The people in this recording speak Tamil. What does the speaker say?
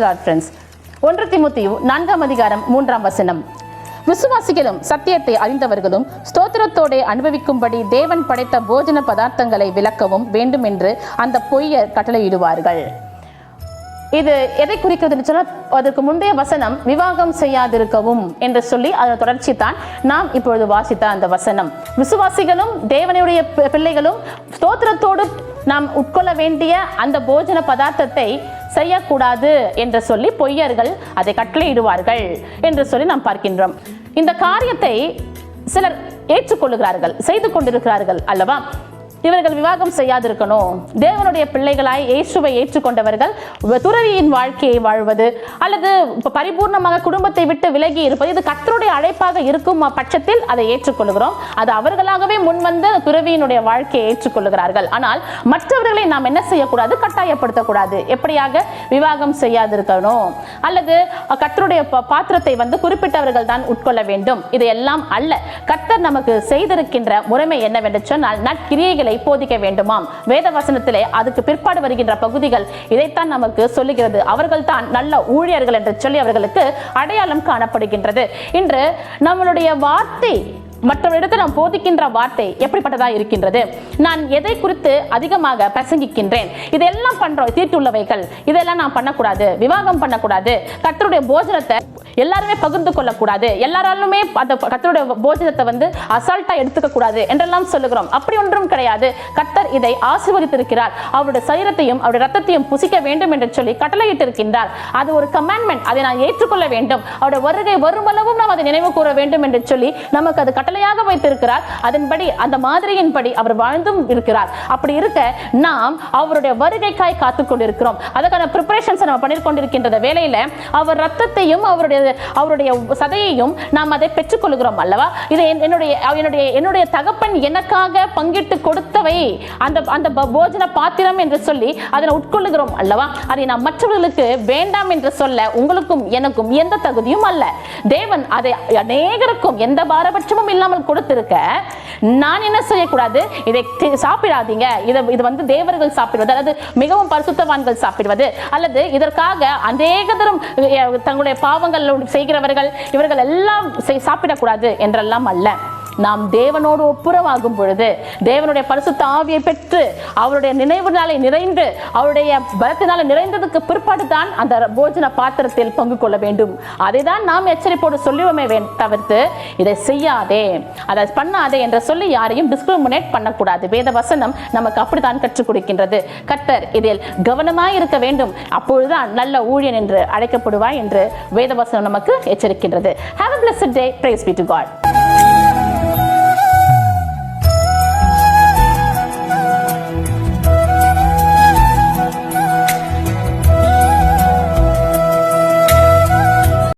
God friends. 1 தீமோத்தேயு 4ஆம் அதிகாரம் 3ஆம் வசனம். விசுவாசிகளும் சத்தியத்தை அறிந்தவர்களும் ஸ்தோத்திரத்தோடு அனுபவிக்கும்படி தேவன் படைத்த போஜன பதார்த்தங்களை விளக்கவும் வேண்டும் என்று அந்த பொய்யர் கட்டளையிடுவார்கள். இது எதை குறிக்கிறதுன்னு சொன்னால், அதற்கு முந்தைய வசனம் விவாகம் செய்யாதிருக்கவும் என்று சொல்லி அதன் தொடர்ச்சி தான் நாம் இப்பொழுது வாசித்த அந்த வசனம். விசுவாசிகளும் தேவனுடைய பிள்ளைகளும் ஸ்தோத்திரத்தோடு நாம் உட்கொள்ள வேண்டிய அந்த போஜன பதார்த்தத்தை செய்யக்கூடாது என்று சொல்லி பொய்யர்கள் அதை கட்டளையிடுவார்கள் என்று சொல்லி நாம் பார்க்கின்றோம். இந்த காரியத்தை சிலர் ஏற்றுக்கொள்ளுகிறார்கள், செய்து கொண்டிருக்கிறார்கள் அல்லவா? இவர்கள் விவாகம் செய்யாதிருக்கணும், தேவனுடைய பிள்ளைகளாய் இயேசுவை ஏற்றுக்கொண்டவர்கள் துறவியின் வாழ்க்கையை வாழ்வது அல்லது பரிபூர்ணமாக குடும்பத்தை விட்டு விலகி இருப்பது, இது கர்த்தருடைய அழைப்பாக இருக்கும் பட்சத்தில் அதை ஏற்றுக்கொள்கிறோம். அது அவர்களாகவே முன்வந்து துறவியினுடைய வாழ்க்கையை ஏற்றுக்கொள்கிறார்கள். ஆனால் மற்றவர்களை நாம் என்ன செய்யக்கூடாது? கட்டாயப்படுத்தக்கூடாது. எப்படியாக? விவாகம் செய்யாதிருக்கணும் அல்லது கர்த்தருடைய பாத்திரத்தை குறிப்பிட்டவர்கள் தான் உட்கொள்ள வேண்டும். இதையெல்லாம் அல்ல. கர்த்தர் நமக்கு செய்திருக்கின்ற முறைமை என்னவென்று சொன்னால், நற்கிரியைகளை போதிக்க வேண்டுமாம். வேத வசனத்திலே அதுக்கு பிற்பாடு வருகின்ற பகுதிகள் இதைத்தான் நமக்கு சொல்லுகிறது. அவர்கள் தான் நல்ல ஊழியர்கள் என்று சொல்லி அவர்களுக்கு அடையாளம் காணப்படுகின்றது. இன்று நம்மளுடைய வார்த்தை, மற்றவரிடத்தில் நாம் போதிக்கின்ற வார்த்தை எப்படிப்பட்டதா இருக்கின்றது? நான் எதை குறித்து அதிகமாக பிரசங்கிக்கின்றேன்? இதெல்லாம் பண்றோம், தீட்டுள்ளவைகள், இதெல்லாம் நான் பண்ணக்கூடாது, விவாகம் பண்ணக்கூடாது, கர்த்தருடைய போஜனத்தை எல்லாருமே பகிர்ந்து கொள்ளக்கூடாது, எல்லாராலுமே அந்த கர்த்தருடைய போஜனத்தை அசால்ட்டா எடுத்துக்க கூடாது என்றெல்லாம் சொல்லுகிறோம். அப்படி ஒன்றும் கிடையாது. கர்த்தர் இதை ஆசீர்வதித்திருக்கிறார். அவருடைய சரீரத்தையும் அவருடைய ரத்தத்தையும் புசிக்க வேண்டும் என்று சொல்லி கட்டளையிட்டு இருக்கின்றார். அது ஒரு கமாண்ட்மெண்ட். அதை நான் ஏற்றுக்கொள்ள வேண்டும். அவருடைய வருகை வருமளவும் நாம் அதை நினைவு கூற வேண்டும் என்று சொல்லி நமக்கு அது கட்டளையாக வைத்திருக்கிறார். அதன்படி, அந்த மாதிரியின்படி அவர் வாழ்ந்தும் இருக்கிறார். அப்படி இருக்க நாம் அவருடைய வருகைக்காய் காத்துக் கொண்டிருக்கிறோம். அதற்கான ப்ரிப்பரேஷன்ஸ் நம்ம பண்ணிக்கொண்டிருக்கின்ற வேளையில அவர் ரத்தத்தையும் அவருடைய சதையையும் நாம் அதை பெற்றுக் கொள்கிறோம் அல்லவா? இது என்னுடைய தகப்பன் எனக்காக பங்கிட்டு கொடுத்தவை, அந்த போஜன பாத்திரம் என்று சொல்லி அதை உட்கொள்ளுகிறோம் அல்லவா? அதை நாம் மற்றவர்களுக்கு வேண்டாம் என்று சொல்ல உங்களுக்கும் எனக்கும் எந்த தகுதியும் அல்ல. தேவன் அதை அநேகருக்கும் எந்த பாரபட்சமும் இல்லாமல் கொடுத்திருக்க, நான் என்ன செய்யக்கூடாது? இதை சாப்பிடாதீங்க, இது தேவர்கள் சாப்பிடுவது அல்லது மிகவும் பரிசுத்தவான்கள் சாப்பிடுவது அல்லது இதற்காக அநேகரும் தங்களுடைய பாவங்கள் செய்கிறவர்கள் இவர்கள் எல்லாம் சாப்பிடக்கூடாது என்றெல்லாம் அல்ல. நாம் தேவனோடு ஒப்புரவாகும் பொழுது, தேவனுடைய பரிசுத்த ஆவியை பெற்று அவருடைய நினைவுனாலே நிறைந்து அவருடைய பலத்தினால நிறைந்ததுக்கு பிற்பாடு தான் அந்த போஜன பாத்திரத்தில் பங்கு கொள்ள வேண்டும். அதை தான் நாம் எச்சரிப்போடு சொல்லுவோமே தவிர்த்து இதை செய்யாதே, அதை பண்ணாதே என்று சொல்லி யாரையும் டிஸ்கிரிமினேட் பண்ணக்கூடாது. வேத வசனம் நமக்கு அப்படித்தான் கற்றுக் கொடுக்கின்றது. கர்த்தர் இதில் கவனமாய் இருக்க வேண்டும், அப்பொழுதுதான் நல்ல ஊழியன் என்று அழைக்கப்படுவாய் என்று வேத வசனம் நமக்கு எச்சரிக்கின்றது. Have a blessed day. Praise be to God.